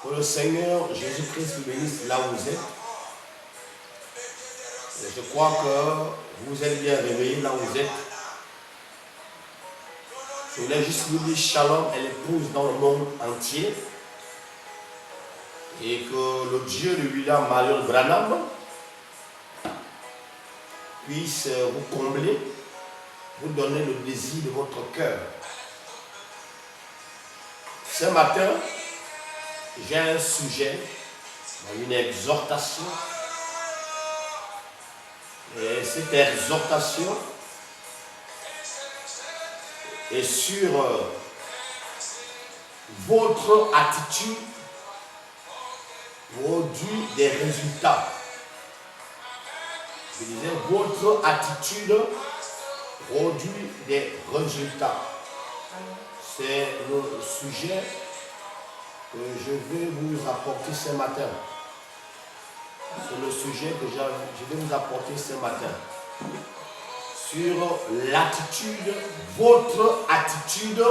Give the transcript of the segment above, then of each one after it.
Que le Seigneur Jésus-Christ vous bénisse là où vous êtes. Et je crois que vous êtes bien réveillés là où vous êtes. Je voulais juste vous dire shalom et l'épouse dans le monde entier. Et que le Dieu de William Marion Branham puisse vous combler, vous donner le désir de votre cœur. Ce matin, j'ai un sujet, une exhortation. Et cette exhortation est sur votre attitude produit des résultats. Je disais, votre attitude produit des résultats. C'est le sujet que je vais vous apporter ce matin. C'est le sujet que je vais vous apporter ce matin. Sur l'attitude, votre attitude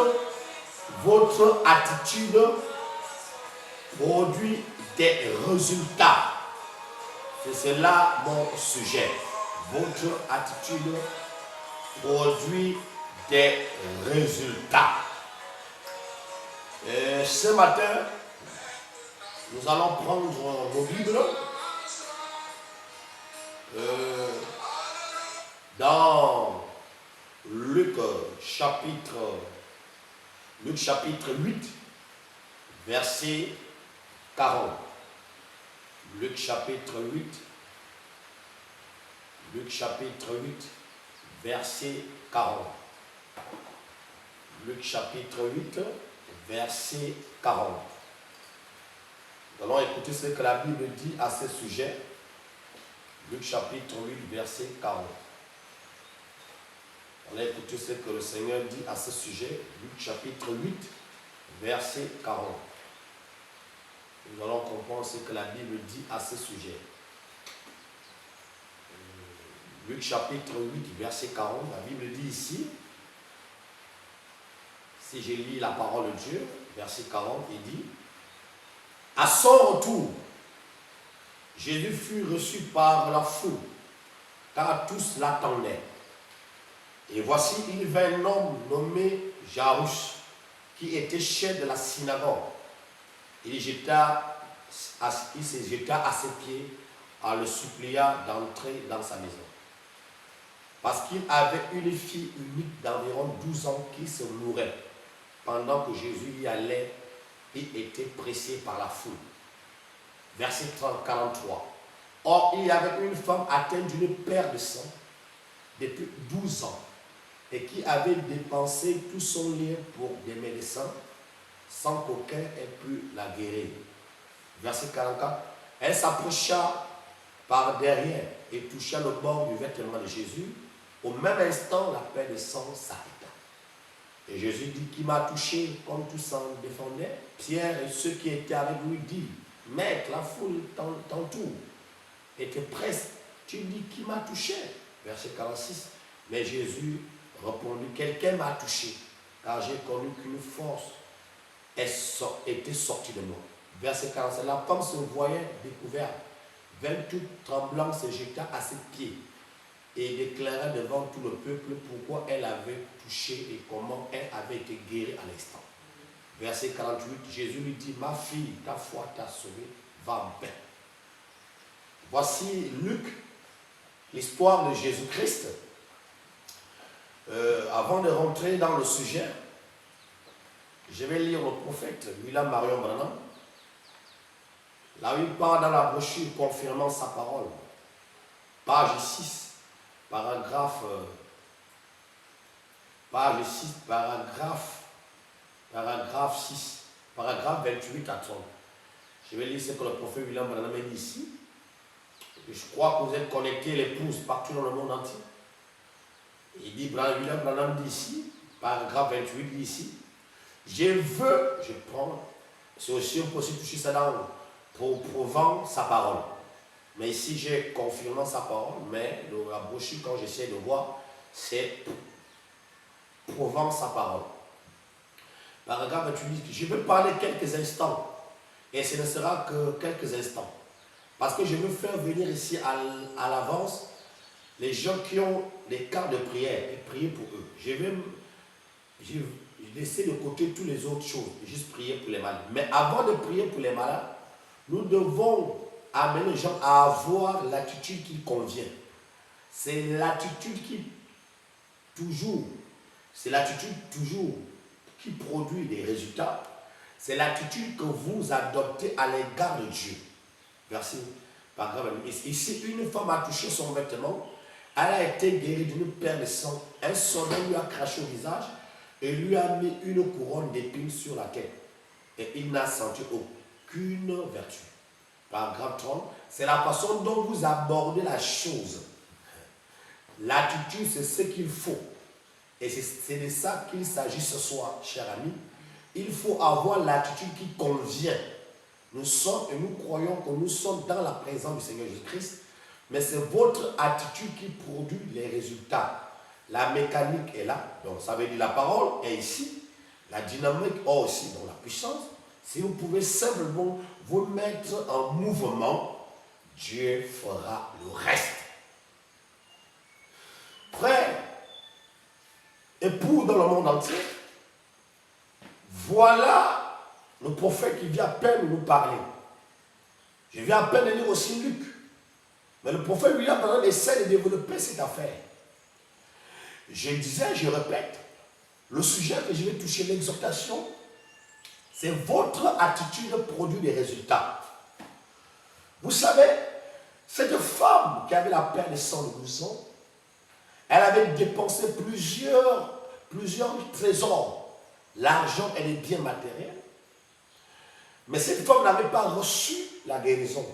produit des résultats. C'est là mon sujet. Votre attitude produit des résultats. Et ce matin, nous allons prendre nos Bibles dans Luc chapitre 8, verset 40. Luc chapitre 8, verset 40. Luc chapitre 8, verset 40. Nous allons écouter ce que la Bible dit à ce sujet. Luc chapitre 8, verset 40. On a écouté ce que le Seigneur dit à ce sujet. Luc chapitre 8, verset 40. Nous allons comprendre ce que la Bible dit à ce sujet. Luc chapitre 8, verset 40, la Bible dit ici, si je lis la parole de Dieu, verset 40, il dit, à son retour, Jésus fut reçu par la foule, car tous l'attendaient. Et voici, il vint un homme nommé Jairus, qui était chef de la synagogue. Il se jeta à ses pieds en le suppliant d'entrer dans sa maison. Parce qu'il avait une fille unique d'environ 12 ans qui se mourait. Pendant que Jésus y allait, il était pressé par la foule. Verset 43. Or, il y avait une femme atteinte d'une perte de sang depuis 12 ans et qui avait dépensé tout son lien pour des médecins sans qu'aucun ait pu la guérir. Verset 44. Elle s'approcha par derrière et toucha le bord du vêtement de Jésus. Au même instant, la perte de sang s'arrêta. Et Jésus dit, qui m'a touché comme tout s'en défendait? Pierre et ceux qui étaient avec lui disent, Maître, la foule t'entoure et te presse. Tu dis, qui m'a touché? Verset 46. Mais Jésus répondit, quelqu'un m'a touché, car j'ai connu qu'une force était sortie de moi. Verset 47. La femme se voyait découverte, vint toute tremblante, se jeta à ses pieds et déclara devant tout le peuple pourquoi elle avait touché et comment elle avait été guérie à l'instant. Verset 48, Jésus lui dit, ma fille, ta foi t'a sauvée, va en paix. Voici Luc, l'histoire de Jésus-Christ. Avant de rentrer dans le sujet, je vais lire le prophète William Marion Branham. Là où il parle dans la brochure confirmant sa parole. Page 6. Paragraphe 6, paragraphe 6, paragraphe 28 à 30. Je vais lire ce que le prophète William Branham a dit ici. Je crois que vous êtes connectés, l'épouse, partout dans le monde entier. Il dit, William Branham dit ici, paragraphe 28 dit ici, je prends, c'est aussi on peut aussi toucher ça dans, pour prouvant sa parole. Mais ici, j'ai confirmé sa parole, mais la brochure, quand j'essaie de voir, c'est prouvant sa parole. Paragraphe 28, je vais parler quelques instants Et ce ne sera que quelques instants. Parce que je veux faire venir ici à l'avance les gens qui ont des cas de prière et prier pour eux. Je vais laisser de côté toutes les autres choses, juste prier pour les malades. Mais avant de prier pour les malades, nous devons amener les gens à avoir l'attitude qui convient. C'est l'attitude c'est l'attitude toujours qui produit des résultats. C'est l'attitude que vous adoptez à l'égard de Dieu. Merci. Par exemple, ici, une femme a touché son vêtement, elle a été guérie d'une perte de sang. Un soldat lui a craché au visage et lui a mis une couronne d'épines sur la tête. Et il n'a senti aucune vertu. Paragraphe 30, c'est la façon dont vous abordez la chose. L'attitude, c'est ce qu'il faut. Et c'est de ça qu'il s'agit ce soir, cher ami. Il faut avoir l'attitude qui convient. Nous sommes et nous croyons que nous sommes dans la présence du Seigneur Jésus-Christ, mais c'est votre attitude qui produit les résultats. La mécanique est là, donc ça veut dire la parole est ici, la dynamique est aussi dans la puissance. Si vous pouvez simplement vous mettre en mouvement, Dieu fera le reste. Frères, époux dans le monde entier, voilà le prophète qui vient à peine nous parler. Je viens à peine de lire aussi Luc. Mais le prophète William maintenant essaie de développer cette affaire. Je disais, je répète, le sujet que je vais toucher, l'exhortation, c'est votre attitude produit des résultats. Vous savez, cette femme qui avait la perte de 112 ans, elle avait dépensé plusieurs trésors, l'argent et les biens matériels. Mais cette femme n'avait pas reçu la guérison.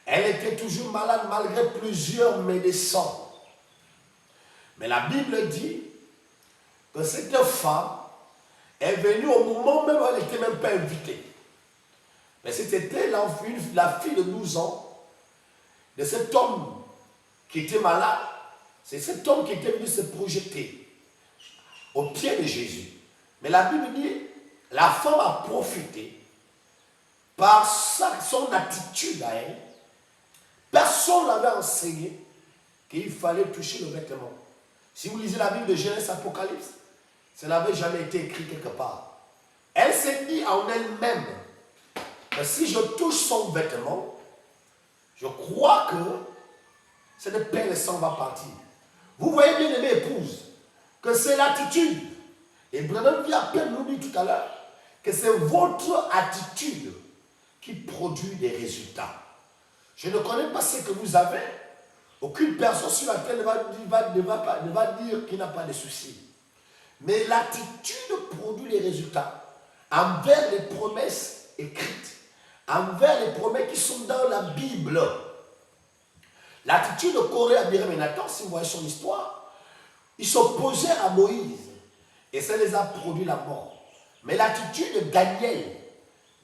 Elle était toujours malade malgré plusieurs médecins. Mais la Bible dit que cette femme est venue au moment même où elle n'était même pas invitée. Mais c'était la fille de 12 ans de cet homme qui était malade. C'est cet homme qui était venu se projeter au pied de Jésus. Mais la Bible dit, la femme a profité par son attitude à elle. Personne ne l'avait enseigné qu'il fallait toucher le vêtement. Si vous lisez la Bible de Genèse Apocalypse, ça n'avait jamais été écrit quelque part. Elle s'est dit en elle-même que si je touche son vêtement, je crois que cette paix de sang va partir. Vous voyez bien, aimée épouse, que c'est l'attitude. Et Branham vient à peine nous dire tout à l'heure que c'est votre attitude qui produit des résultats. Je ne connais pas ce que vous avez. Aucune personne sur la terre ne va dire qu'il n'a pas de soucis. Mais l'attitude produit les résultats envers les promesses écrites, envers les promesses qui sont dans la Bible. L'attitude de Corée, Abiram et Nathan, si vous voyez son histoire, ils s'opposaient à Moïse et ça les a produit la mort. Mais l'attitude de Daniel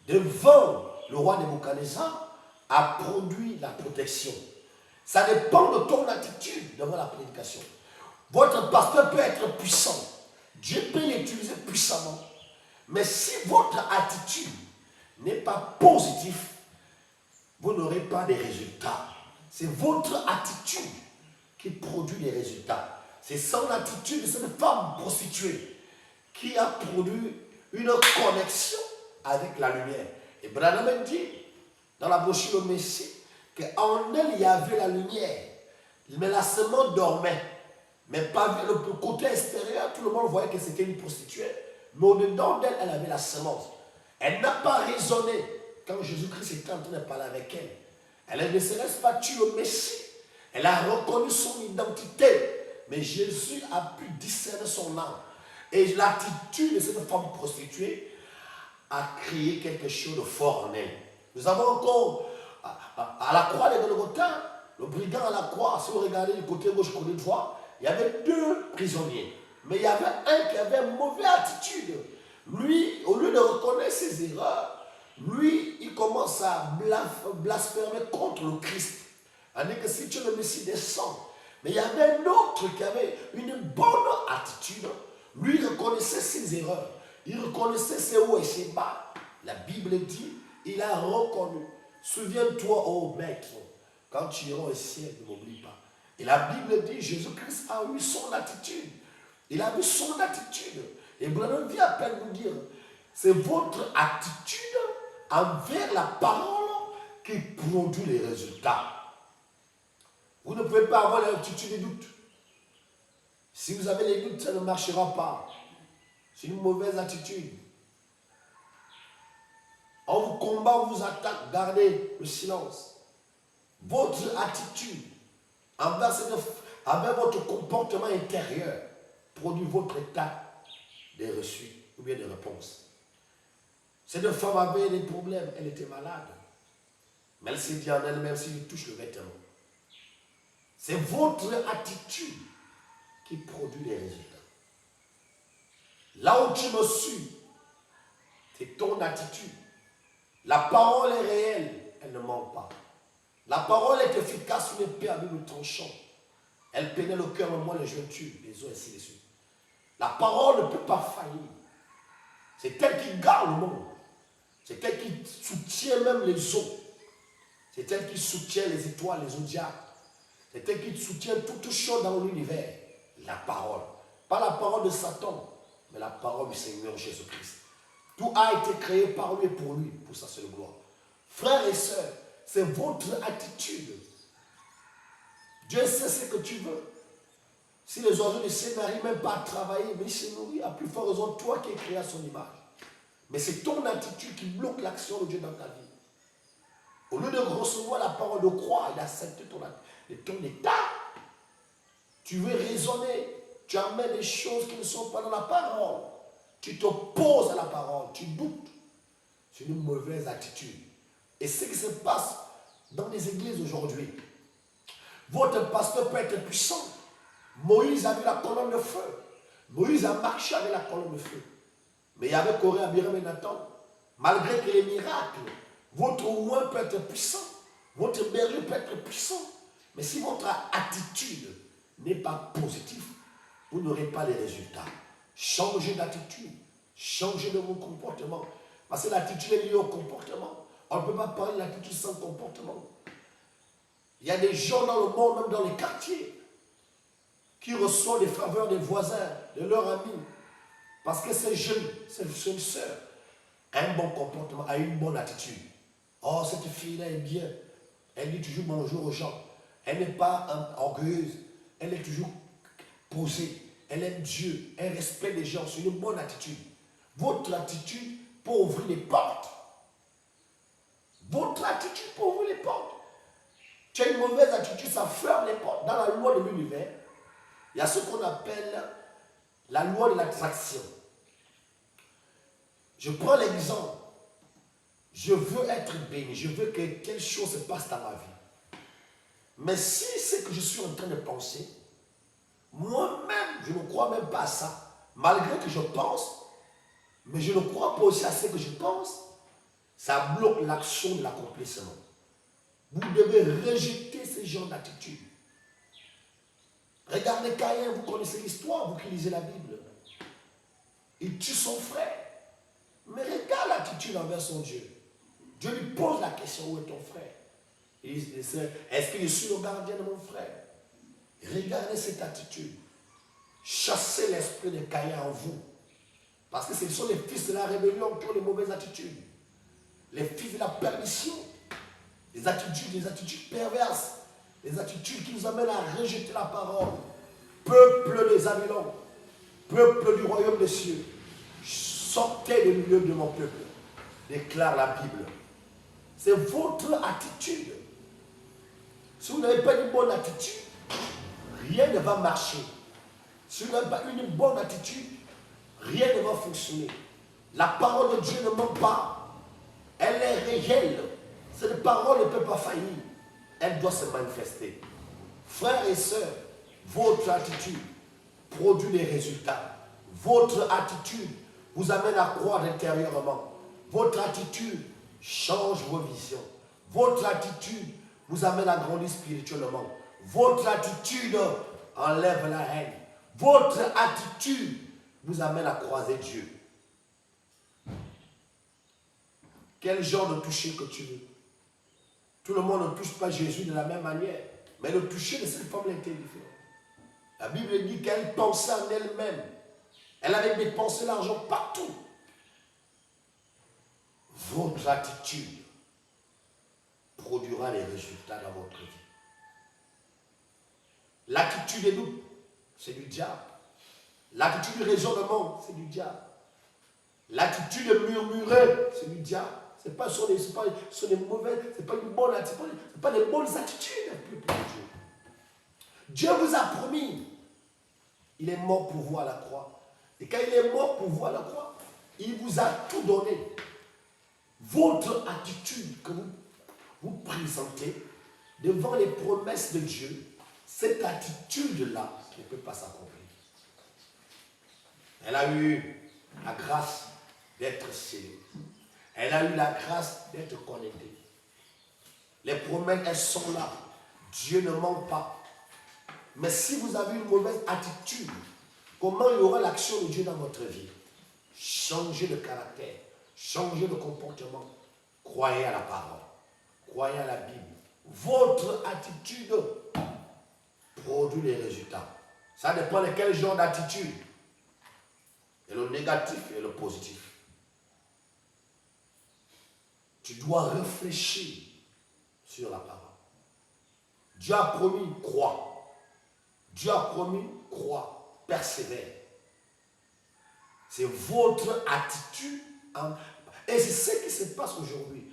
devant le roi Nebuchadnezzar a produit la protection. Ça dépend de ton attitude devant la prédication. Votre pasteur peut être puissant. Dieu peut l'utiliser puissamment. Mais si votre attitude n'est pas positive, vous n'aurez pas de résultats. C'est votre attitude qui produit les résultats. C'est son attitude de cette femme prostituée qui a produit une connexion avec la lumière. Et Branham dit, dans la brochure Le Messie, qu'en elle, il y avait la lumière. Mais la semence dormait. Mais pas le côté extérieur, tout le monde voyait que c'était une prostituée. Mais au-dedans d'elle, elle avait la semence. Elle n'a pas raisonné quand Jésus-Christ était en train de parler avec elle. Elle ne se laisse pas tuer le Messie. Elle a reconnu son identité. Mais Jésus a pu discerner son âme. Et l'attitude de cette femme prostituée a créé quelque chose de fort en elle. Nous avons encore, à la croix de Golgotha, le brigand à la croix, si vous regardez du côté gauche, côté droit, il y avait 2 prisonniers. Mais il y avait un qui avait une mauvaise attitude. Lui, au lieu de reconnaître ses erreurs, lui, il commence à blasphémer contre le Christ. On dit que si tu es le Messie, descends. Mais il y avait un autre qui avait une bonne attitude. Lui, il reconnaissait ses erreurs. Il reconnaissait ses hauts et ses bas. La Bible dit Il a reconnu. Souviens-toi, oh maître, quand tu iras au ciel, ne m'oublie pas. Et la Bible dit, Jésus-Christ a eu son attitude. Il a vu son attitude. Et Branham vient à peine nous dire, c'est votre attitude envers la parole qui produit les résultats. Vous ne pouvez pas avoir l'attitude des doutes. Si vous avez les doutes, ça ne marchera pas. C'est une mauvaise attitude. On vous combat, on vous attaque, gardez le silence. Votre attitude envers votre comportement intérieur produit votre état de reçu ou bien de réponse. Cette femme avait des problèmes, elle était malade. Mais elle s'est dit en elle-même, si je touche le vêtement. C'est votre attitude qui produit les résultats. Là où tu me suis, c'est ton attitude. La parole est réelle, elle ne ment pas. La parole est efficace, une épée à double tranchant. Elle pénètre le cœur, le moelle, les jointures, les os, ainsi de suite. La parole ne peut pas faillir. C'est elle qui garde le monde. C'est elle qui soutient même les eaux. C'est elle qui soutient les étoiles, les zodiacs. C'est elle qui soutient toutes choses dans l'univers. La parole. Pas la parole de Satan, mais la parole du Seigneur Jésus-Christ. Tout a été créé par lui et pour lui, pour sa seule gloire. Frères et sœurs, c'est votre attitude. Dieu sait ce que tu veux. Si les oiseaux ne se n'arrivent même pas à travailler, mais ils se nourrissent, à plus forte raison, toi qui es créé à son image. Mais c'est ton attitude qui bloque l'action de Dieu dans ta vie. Au lieu de recevoir la parole de croire et d'accepter ton état, tu veux raisonner, tu amènes des choses qui ne sont pas dans la parole. Tu t'opposes à la parole, tu doutes. C'est une mauvaise attitude. Et ce qui se passe dans les églises aujourd'hui, votre pasteur peut être puissant. Moïse a vu la colonne de feu. Moïse a marché avec la colonne de feu. Mais il y avait Corée, Abiram et Nathan. Malgré que les miracles, votre oint peut être puissant. Votre berger peut être puissant. Mais si votre attitude n'est pas positive, vous n'aurez pas les résultats. Changez d'attitude. Changez de vos comportements. Parce que l'attitude est liée au comportement. On ne peut pas parler de l'attitude sans comportement. Il y a des gens dans le monde, même dans les quartiers, qui reçoivent des faveurs des voisins, de leurs amis. Parce que ces jeunes sœurs a un bon comportement, a une bonne attitude. Oh, cette fille-là est bien. Elle dit toujours bonjour aux gens. Elle n'est pas orgueilleuse. Elle est toujours posée. Elle aime Dieu. Elle respecte les gens. C'est une bonne attitude. Votre attitude pour ouvrir les portes. Votre attitude pour ouvrir les portes. Tu as une mauvaise attitude, ça ferme les portes. Dans la loi de l'univers, il y a ce qu'on appelle la loi de l'attraction. Je prends l'exemple. Je veux être béni. Je veux que quelque chose se passe dans ma vie. Mais si c'est que je suis en train de penser, moi-même, je ne crois même pas à ça. Malgré que je pense, mais je ne crois pas aussi à ce que je pense, ça bloque l'action de l'accomplissement. Vous devez rejeter ce genre d'attitude. Regardez Caïn, vous connaissez l'histoire, vous qui lisez la Bible. Il tue son frère. Mais regarde l'attitude envers son Dieu. Dieu lui pose la question, où est ton frère? Il dit, est-ce que je suis le gardien de mon frère? Regardez cette attitude. Chassez l'esprit de Caïn en vous. Parce que ce sont les fils de la rébellion qui ont les mauvaises attitudes. Les fils de la permission. Les attitudes perverses. Les attitudes qui nous amènent à rejeter la parole. Peuple des Babylone. Peuple du royaume des cieux. Sortez du milieu de mon peuple. Déclare la Bible. C'est votre attitude. Si vous n'avez pas une bonne attitude, rien ne va marcher. Si vous n'avez pas une bonne attitude, rien ne va fonctionner. La parole de Dieu ne ment pas. Elle est réelle. Cette parole ne peut pas faillir. Elle doit se manifester. Frères et sœurs, votre attitude produit des résultats. Votre attitude vous amène à croire intérieurement. Votre attitude change vos visions. Votre attitude vous amène à grandir spirituellement. Votre attitude enlève la haine. Votre attitude vous amène à croiser Dieu. quel genre de toucher que tu veux. Tout le monde ne touche pas Jésus de la même manière. Mais le toucher de cette femme était différent. La Bible dit qu'elle pensait en elle-même. Elle avait dépensé l'argent partout. Votre attitude produira les résultats dans votre vie. L'attitude des doutes, c'est du diable. L'attitude du raisonnement, c'est du diable. L'attitude de murmurer, c'est du diable. Ce n'est pas sur des mauvaises, ce n'est pas une bonne attitude, ce pas des bonnes attitudes. Dieu vous a promis. Il est mort pour vous à la croix. Et quand il est mort pour vous à la croix, il vous a tout donné. Votre attitude que vous présentez devant les promesses de Dieu, cette attitude-là ne peut pas s'accomplir. Elle a eu la grâce d'être scellée. Elle a eu la grâce d'être connectée. Les promesses, elles sont là. Dieu ne ment pas. Mais si vous avez une mauvaise attitude, comment il y aura l'action de Dieu dans votre vie? Changez de caractère, changez de comportement. Croyez à la parole, croyez à la Bible. Votre attitude produit les résultats. Ça dépend de quel genre d'attitude. Et le négatif et le positif. Tu dois réfléchir sur la parole. Dieu a promis, crois. Dieu a promis, crois, persévère. C'est votre attitude. Et c'est ce qui se passe aujourd'hui.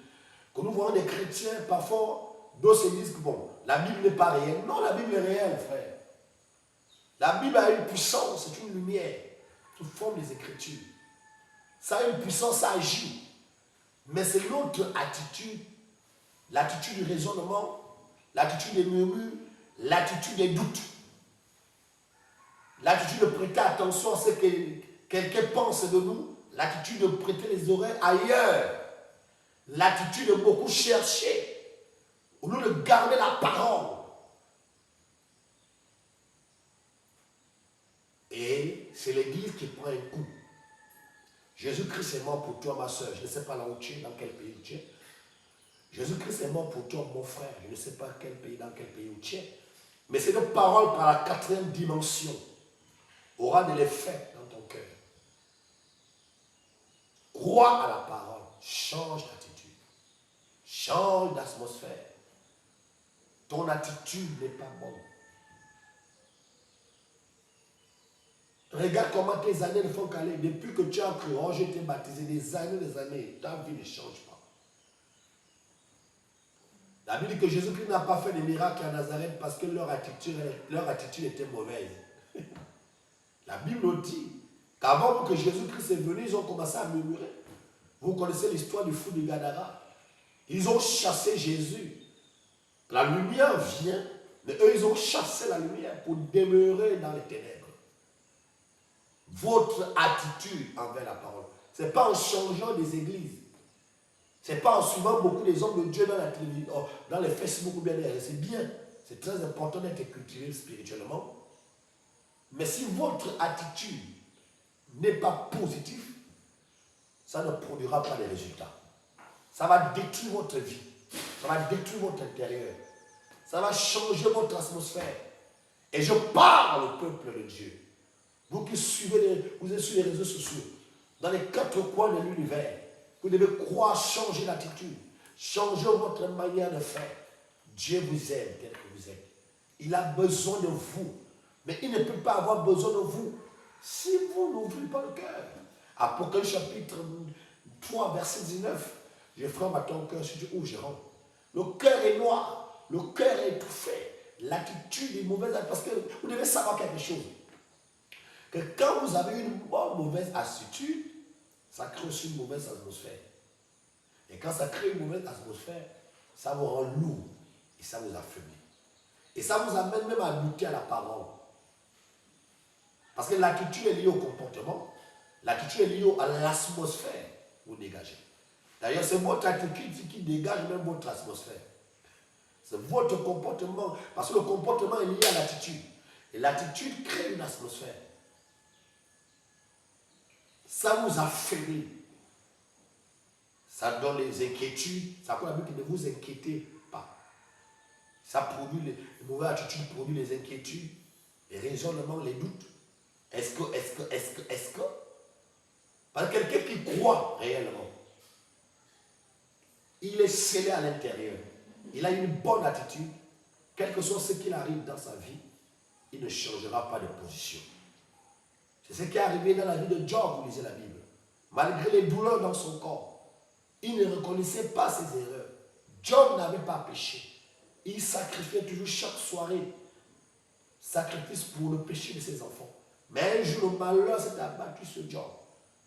Quand nous voyons des chrétiens, parfois, d'autres se disent que bon, la Bible n'est pas réelle. Non, la Bible est réelle, frère. La Bible a une puissance, c'est une lumière sous forme des Écritures. Ça a une puissance, ça agit. Mais c'est l'autre attitude, l'attitude du raisonnement, l'attitude des murmures, l'attitude des doutes. L'attitude de prêter attention à ce que quelqu'un pense de nous, l'attitude de prêter les oreilles ailleurs, l'attitude de beaucoup chercher, au lieu de garder la parole. Et c'est l'Église qui prend un coup. Jésus-Christ est mort pour toi, ma soeur. Je ne sais pas là où tu es, dans quel pays tu es. Jésus-Christ est mort pour toi, mon frère. Je ne sais pas quel pays, dans quel pays où tu es. Mais cette parole par la 4e dimension aura de l'effet dans ton cœur. Crois à la parole. Change d'attitude. Change d'atmosphère. Ton attitude n'est pas bonne. Regarde comment tes années ne font qu'aller. Depuis que tu as cru, oh, j'ai été baptisé, des années, ta vie ne change pas. La Bible dit que Jésus-Christ n'a pas fait de miracles à Nazareth parce que leur attitude était mauvaise. La Bible dit qu'avant que Jésus-Christ est venu, ils ont commencé à murmurer. Vous connaissez l'histoire du fou de Gadara. Ils ont chassé Jésus. La lumière vient, mais eux, ils ont chassé la lumière pour demeurer dans les ténèbres. Votre attitude envers la parole. Ce n'est pas en changeant des églises. Ce n'est pas en suivant beaucoup les hommes de Dieu dans la télévision, dans les Facebook ou bien derrière. C'est bien. C'est très important d'être cultivé spirituellement. Mais si votre attitude n'est pas positive, ça ne produira pas les résultats. Ça va détruire votre vie. Ça va détruire votre intérieur. Ça va changer votre atmosphère. Et je parle au peuple de Dieu. Vous qui vous êtes sur les réseaux sociaux, dans les 4 coins de l'univers, vous devez croire, changer d'attitude, changer votre manière de faire. Dieu vous aime tel que vous êtes. Il a besoin de vous. Mais il ne peut pas avoir besoin de vous si vous n'ouvrez pas le cœur. Apocalypse chapitre 3, verset 19. Je frappe à ton cœur si tu ouvres, je rentre. Le cœur est noir, le cœur est étouffé, l'attitude est mauvaise. Parce que vous devez savoir quelque chose. Que quand vous avez une mauvaise attitude, ça crée aussi une mauvaise atmosphère. Et quand ça crée une mauvaise atmosphère, ça vous rend lourd et ça vous affaiblit. Et ça vous amène même à douter à la parole. Parce que l'attitude est liée au comportement, l'attitude est liée à l'atmosphère que vous dégagez. D'ailleurs, c'est votre attitude qui dégage même votre atmosphère. C'est votre comportement, parce que le comportement est lié à l'attitude. Et l'attitude crée une atmosphère. Ça vous affaiblit. Ça donne les inquiétudes. Ça qu'on a dit que ne vous inquiétez pas. Ça produit, les mauvaises attitudes produisent les inquiétudes, les raisonnements, les doutes. Est-ce que Parce que quelqu'un qui croit réellement, il est scellé à l'intérieur. Il a une bonne attitude. Quel que soit ce qu'il arrive dans sa vie, il ne changera pas de position. C'est ce qui est arrivé dans la vie de Job, vous lisez la Bible. Malgré les douleurs dans son corps, il ne reconnaissait pas ses erreurs. Job n'avait pas péché. Il sacrifiait toujours chaque soirée. Sacrifice pour le péché de ses enfants. Mais un jour, le malheur s'est abattu sur Job.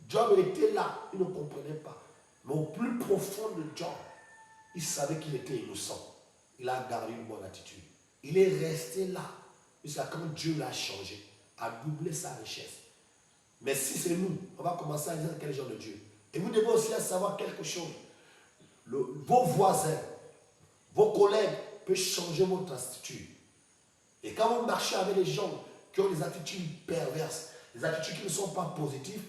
Job était là, il ne comprenait pas. Mais au plus profond de Job, il savait qu'il était innocent. Il a gardé une bonne attitude. Il est resté là, jusqu'à quand Dieu l'a changé, a doublé sa richesse. Mais si c'est nous, on va commencer à dire quel genre de Dieu. Et vous devez aussi savoir quelque chose. Vos voisins, vos collègues peuvent changer votre attitude. Et quand vous marchez avec des gens qui ont des attitudes perverses, des attitudes qui ne sont pas positives,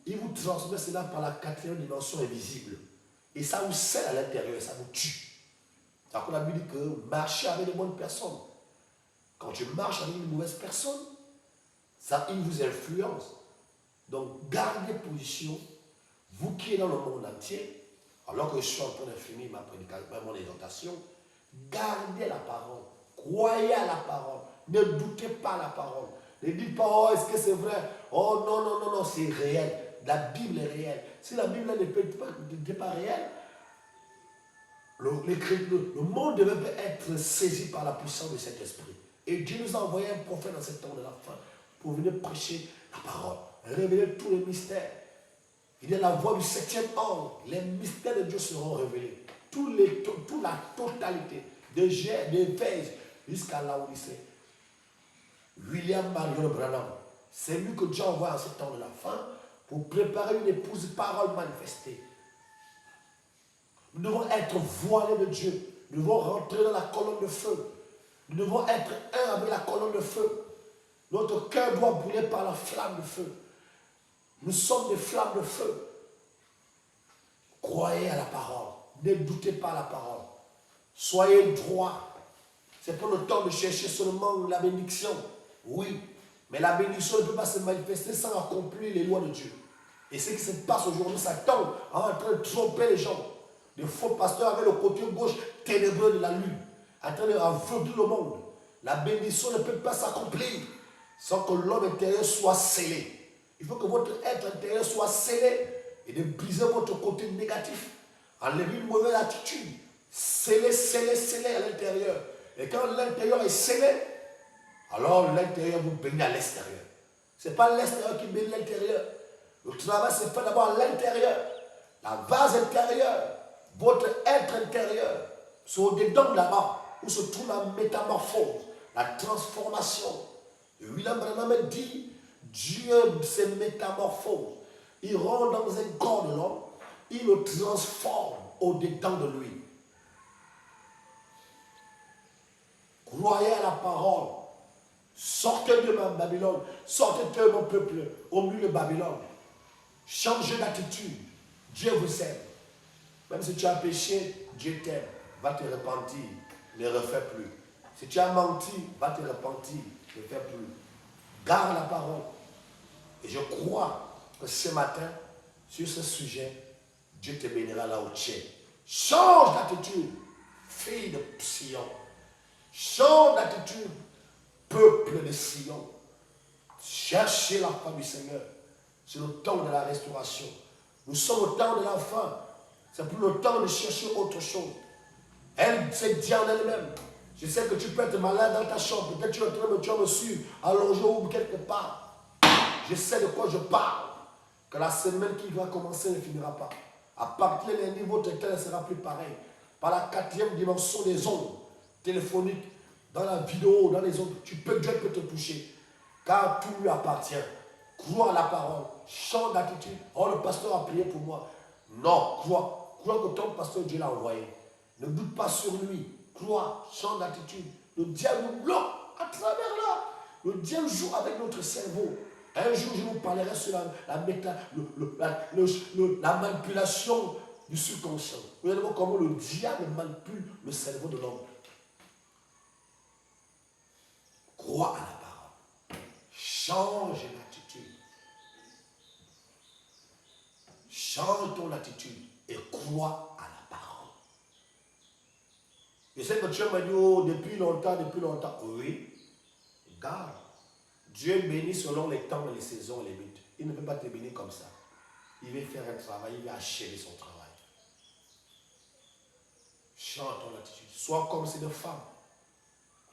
ils vous transmettent cela par la quatrième dimension invisible. Et ça vous scelle à l'intérieur, ça vous tue. C'est pour ça qu'on a dit que marcher avec de bonnes personnes. Quand tu marches avec une mauvaise personne, ça, il vous influence. Donc, gardez position, vous qui êtes dans le monde entier, alors que je suis en train de finir ma prédication, mon exhortation, gardez la parole, croyez à la parole, ne doutez pas la parole. Ne dites pas, oh, est-ce que c'est vrai? Oh, non, non, non, non, c'est réel. La Bible est réelle. Si la Bible n'est pas réelle, le monde devait être saisi par la puissance de cet esprit. Et Dieu nous a envoyé un prophète dans ce temps de la fin pour venir prêcher la parole, révéler tous les mystères. Il est la voix du 7e ange. Les mystères de Dieu seront révélés. Toute la totalité d'Éphèse jusqu'à là où il est. William Marion Branham, c'est lui que Dieu envoie en ce temps de la fin pour préparer une épouse parole manifestée. Nous devons être voilés de Dieu. Nous devons rentrer dans la colonne de feu. Nous devons être un avec la colonne de feu. Notre cœur doit brûler par la flamme de feu. Nous sommes des flammes de feu. Croyez à la parole. Ne doutez pas à la parole. Soyez droits. C'est pas le temps de chercher seulement la bénédiction. Oui, mais la bénédiction ne peut pas se manifester sans accomplir les lois de Dieu. Et ce qui se passe aujourd'hui, Satan est en train de tromper les gens. Des faux pasteurs avec le côté gauche ténébreux de la lune, en train d'aveugler le monde. La bénédiction ne peut pas s'accomplir sans que l'homme intérieur soit scellé. Il faut que votre être intérieur soit scellé et de briser votre côté négatif. Enlever une mauvaise attitude. Scellé, scellé, scellé à l'intérieur. Et quand l'intérieur est scellé, alors l'intérieur vous bénit à l'extérieur. Ce n'est pas l'extérieur qui bénit l'intérieur. Le travail se fait d'abord à l'intérieur. La vase intérieure, votre être intérieur, c'est au-dedans de là-bas où se trouve la métamorphose, la transformation. Et William Branham dit, Dieu se métamorphose. Il rentre dans un corps de l'homme, il le transforme au-dedans de lui. Croyez à la parole. Sortez de Babylone, sortez de mon peuple au milieu de Babylone. Changez d'attitude. Dieu vous aime. Même si tu as péché, Dieu t'aime. Va te repentir. Ne refais plus. Si tu as menti, va te repentir. Ne fais plus. Garde la parole. Et je crois que ce matin, sur ce sujet, Dieu te bénira là où tu es. Change d'attitude, fille de Sion. Change d'attitude, peuple de Sion. Cherchez la foi du Seigneur. C'est le temps de la restauration. Nous sommes au temps de la fin. C'est plus le temps de chercher autre chose. Elle s'est dit en elle-même. Je sais que tu peux être malade dans ta chambre. Peut-être tu es en train de me suivre, allongé ou quelque part. Je sais de quoi je parle. Que la semaine qui va commencer ne finira pas. À partir de lundi, votre état ne sera plus pareil. Par la quatrième dimension des ondes téléphoniques, dans la vidéo, dans les ondes, Dieu peut te toucher. Car tout lui appartient. Crois à la parole. Change d'attitude. Oh, le pasteur a prié pour moi. Non, crois. Crois que ton pasteur, Dieu l'a envoyé. Ne doute pas sur lui. Crois, change d'attitude. Le diable nous bloque à travers là. Le diable joue avec notre cerveau. Un jour, je vous parlerai sur la manipulation du subconscient. Vous allez voir comment le diable manipule le cerveau de l'homme. Crois à la parole. Change l'attitude. Change ton attitude et crois à la parole. Je sais que tu m'as dit, oh, depuis longtemps. Oui, garde. Dieu bénit selon les temps, les saisons et les buts. Il ne peut pas te bénir comme ça. Il va faire un travail, il va achever son travail. Change ton attitude. Sois comme cette femme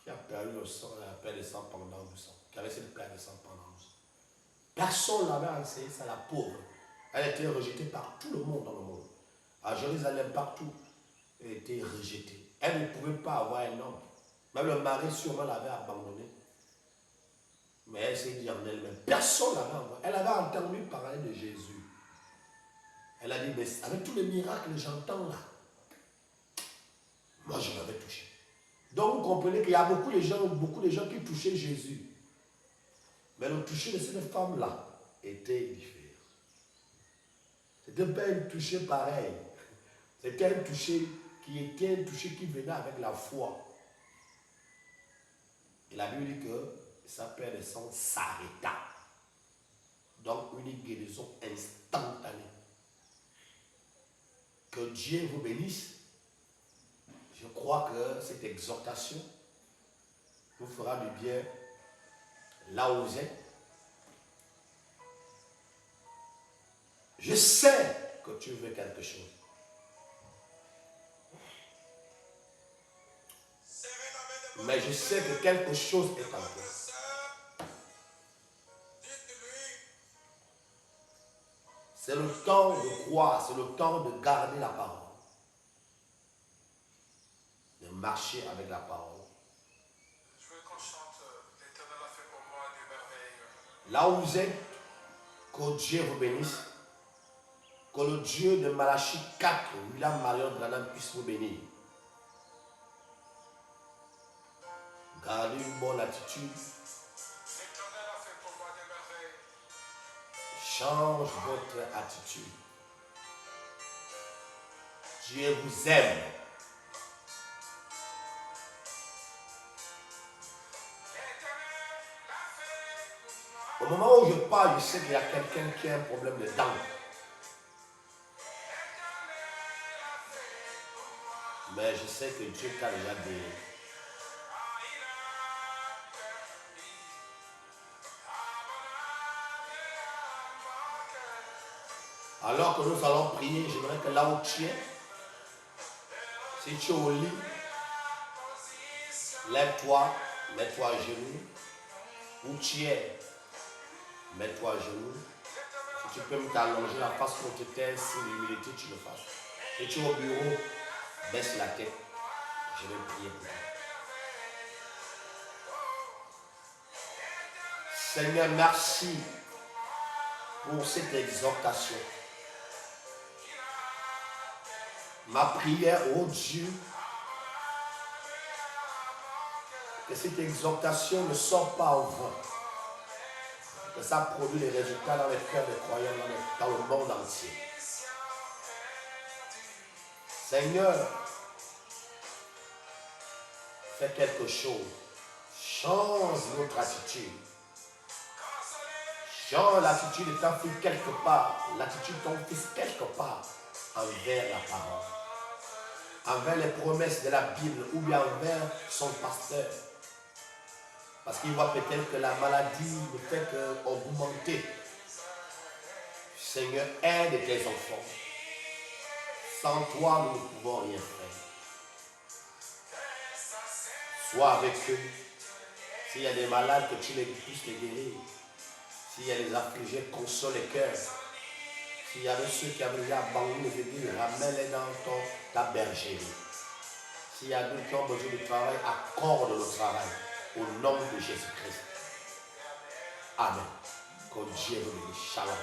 qui a perdu le sang, elle a perdu le sang pendant 12 ans. Qui avait cette perte de sang pendant 12 ans. Personne ne l'avait enseigné, c'est la pauvre. Elle était rejetée par tout le monde dans le monde. À Jérusalem, partout, elle était rejetée. Elle ne pouvait pas avoir un homme. Même le mari sûrement l'avait abandonnée. Mais elle s'est dit en elle-même, personne ne l'avait envoyée. Elle avait entendu parler de Jésus. Elle a dit, mais avec tous les miracles que j'entends là, moi je l'avais touché. Donc vous comprenez qu'il y a beaucoup de gens qui touchaient Jésus. Mais le toucher de cette femme-là était différent. C'était pas un toucher pareil. C'était un toucher qui venait avec la foi. Et la Bible dit que sa perte de sang s'arrêta. Donc une guérison instantanée. Que Dieu vous bénisse. Je crois que cette exhortation vous fera du bien là où vous êtes. Je sais que tu veux quelque chose. Mais je sais que quelque chose est en toi. C'est le temps de croire, c'est le temps de garder la parole. De marcher avec la parole. Je veux qu'on chante l'Éternel a fait pour moi des merveilles. Là où vous êtes, que Dieu vous bénisse. Que le Dieu de Malachie 4, William Marion Branham puisse vous bénir. Gardez une bonne attitude. L'Éternel a fait pour moi des merveilles. Change votre attitude. Dieu vous aime. Au moment où je parle, je sais qu'il y a quelqu'un qui a un problème de dents. Mais je sais que Dieu t'a déjà béni. Alors que nous allons prier, j'aimerais que là où tu es, si tu es au lit, lève-toi, mets-toi à genoux. Où tu es, mets-toi à genoux. Si tu peux me t'allonger la face contre terre, si l'humilité tu le fasses. Si tu es au bureau, baisse la tête. Je vais prier pour toi. Seigneur, merci pour cette exhortation. Ma prière, oh Dieu, que cette exhortation ne sort pas en vain. Que ça produit les résultats dans les cœurs des croyants dans le monde entier. Seigneur, fais quelque chose. Change notre attitude. Change l'attitude de ta fille quelque part. L'attitude de ton fils quelque part envers la parole. Envers les promesses de la Bible ou bien envers son pasteur. Parce qu'il voit peut-être que la maladie ne fait qu'augmenter. Seigneur, aide tes enfants. Sans toi, nous ne pouvons rien faire. Sois avec eux. S'il y a des malades, que tu puisses les guérir. S'il y a des affligés, console les cœurs. S'il y avait ceux qui avaient déjà abandonné les églises, ramène-les dans ta bergerie. S'il y a d'autres qui ont besoin de travail, accorde le travail. Au nom de Jésus-Christ. Amen. Que Dieu vous bénisse. Shalom.